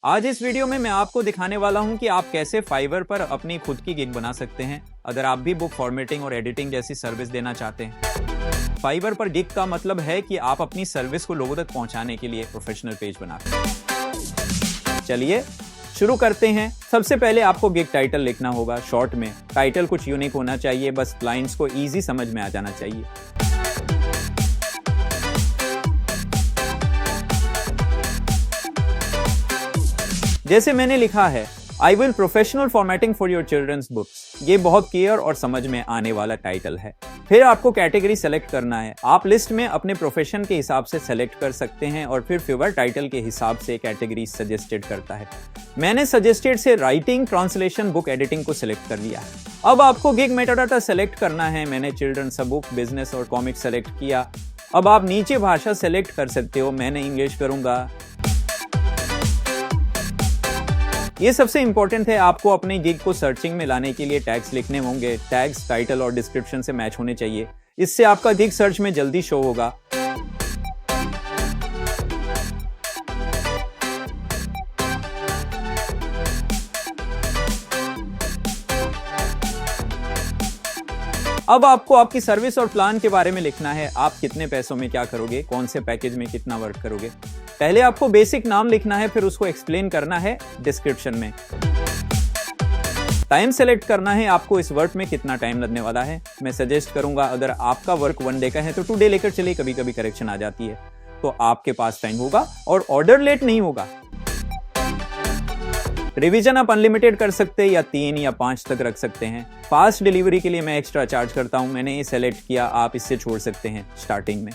आज इस वीडियो में मैं आपको दिखाने वाला हूं कि आप कैसे फाइवर पर अपनी खुद की गिग बना सकते हैं अगर आप भी बुक फॉर्मेटिंग और एडिटिंग जैसी सर्विस देना चाहते हैं। फाइवर पर गिग का मतलब है कि आप अपनी सर्विस को लोगों तक पहुंचाने के लिए प्रोफेशनल पेज बनाते हैं। चलिए शुरू करते हैं। सबसे पहले आपको गिग टाइटल लिखना होगा। शॉर्ट में टाइटल कुछ यूनिक होना चाहिए, बस क्लाइंट्स को इजी समझ में आ जाना चाहिए। जैसे मैंने लिखा है, I will professional formatting for your childrens books. ये बहुत क्लियर और समझ में आने वाला टाइटल है। फिर आपको कैटेगरी सेलेक्ट करना है। आप लिस्ट में अपने प्रोफेशन के हिसाब से सेलेक्ट कर सकते हैं और फिर फिवर टाइटल के हिसाब से कैटेगरी सजेस्टेड करता है। मैंने सजेस्टेड से राइटिंग, ट्रांसलेशन, बुक एडिटिंग को सिलेक्ट कर लिया है। अब आपको गिग मेटाडाटा सेलेक्ट करना है। मैंने चिल्ड्रंस बुक, बिजनेस और कॉमिक सेलेक्ट किया। अब आप नीचे भाषा सेलेक्ट कर सकते हो। मैंने इंग्लिश करूंगा। ये सबसे इंपॉर्टेंट है, आपको अपने गिग को सर्चिंग में लाने के लिए टैग्स लिखने होंगे। टैग्स टाइटल और डिस्क्रिप्शन से मैच होने चाहिए। इससे आपका गिग सर्च में जल्दी शो होगा। अब आपको आपकी सर्विस और प्लान के बारे में लिखना है। आप कितने पैसों में क्या करोगे, कौन से पैकेज में कितना वर्क करोगे। पहले आपको बेसिक नाम लिखना है, फिर उसको एक्सप्लेन करना है डिस्क्रिप्शन में। टाइम सेलेक्ट करना है, आपको इस वर्क में कितना टाइम लगने वाला है। मैं सजेस्ट करूंगा अगर आपका वर्क 1 डे का है तो 2 डे लेकर चलिए, कभी कभी करेक्शन आ जाती है तो आपके पास टाइम होगा और ऑर्डर लेट नहीं होगा। रिवीजन आप अनलिमिटेड कर सकते हैं या 3 या 5 तक रख सकते हैं। फास्ट डिलीवरी के लिए मैं एक्स्ट्रा चार्ज करता हूं। मैंने ये सेलेक्ट किया, आप इससे छोड़ सकते हैं स्टार्टिंग में।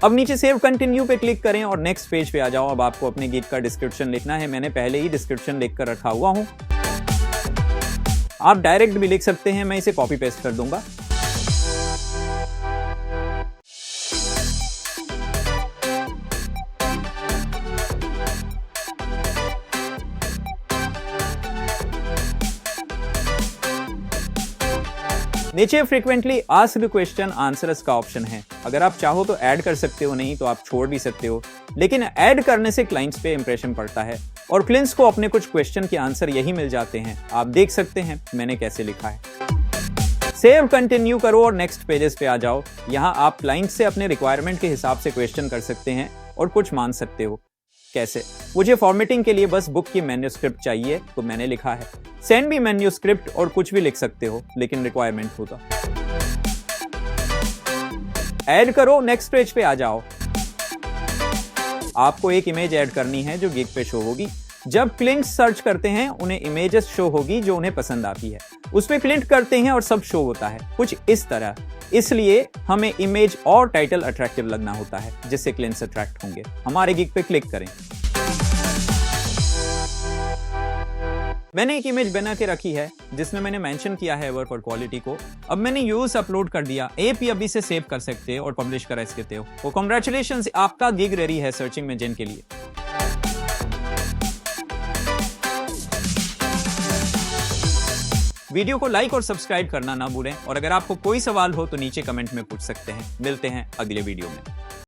अब नीचे सेव कंटिन्यू पे क्लिक करें और नेक्स्ट पेज पे आ जाओ। अब आपको अपने गिग का डिस्क्रिप्शन लिखना है। मैंने पहले ही डिस्क्रिप्शन लिख कर रखा हुआ हूं। आप डायरेक्ट भी लिख सकते हैं, मैं इसे कॉपी पेस्ट कर दूंगा। नीचे फ्रीक्वेंटली आस्क्ड क्वेश्चन आंसर्स का ऑप्शन है। अगर आप चाहो तो ऐड कर सकते हो, नहीं तो आप छोड़ भी सकते हो। लेकिन ऐड करने से क्लाइंट्स पे इंप्रेशन पड़ता है और क्लाइंट्स को अपने कुछ क्वेश्चन के आंसर यही मिल जाते हैं। आप देख सकते हैं मैंने कैसे लिखा है। सेव कंटिन्यू करो और नेक्स्ट पेजेस पे आ जाओ। यहाँ आप क्लाइंट से अपने रिक्वायरमेंट के हिसाब से क्वेश्चन कर सकते हैं और कुछ मान सकते हो। कैसे? मुझे फॉर्मेटिंग के लिए बस बुक की मैन्यूस्क्रिप्ट चाहिए, तो मैंने लिखा है सेंड मी मैन्यूस्क्रिप्ट, और कुछ भी लिख सकते हो लेकिन रिक्वायरमेंट होगा। ऐड करो, नेक्स्ट पेज पे आ जाओ। आपको एक इमेज ऐड करनी है जो गिग पे शो होगी। जब क्लाइंट्स सर्च करते हैं उन्हें इमेजेस शो होगी जो उन्हें पसंद आती है। उस पे क्लिक करते हैं और सब शो होता है कुछ इस तरह। इसलिए हमें इमेज और टाइटल अट्रैक्टिव लगना होता है जिससे क्लाइंट्स अट्रैक्ट होंगे। हमारे गिग पे क्लिक करें। मैंने एक इमेज बना के रखी है जिसमें मैंने मेंशन किया है वर्क और क्वालिटी को। अब मैंने यूज अपलोड कर दिया। आप अभी से सेव कर सकते हो और पब्लिश कर सकते हो। वो कांग्रेचुलेशंस, आपका गिग रेडी है सर्चिंग इंजन के लिए। वीडियो को लाइक और सब्सक्राइब करना ना भूलें और अगर आपको कोई सवाल हो तो नीचे कमेंट में पूछ सकते हैं। मिलते हैं अगले वीडियो में।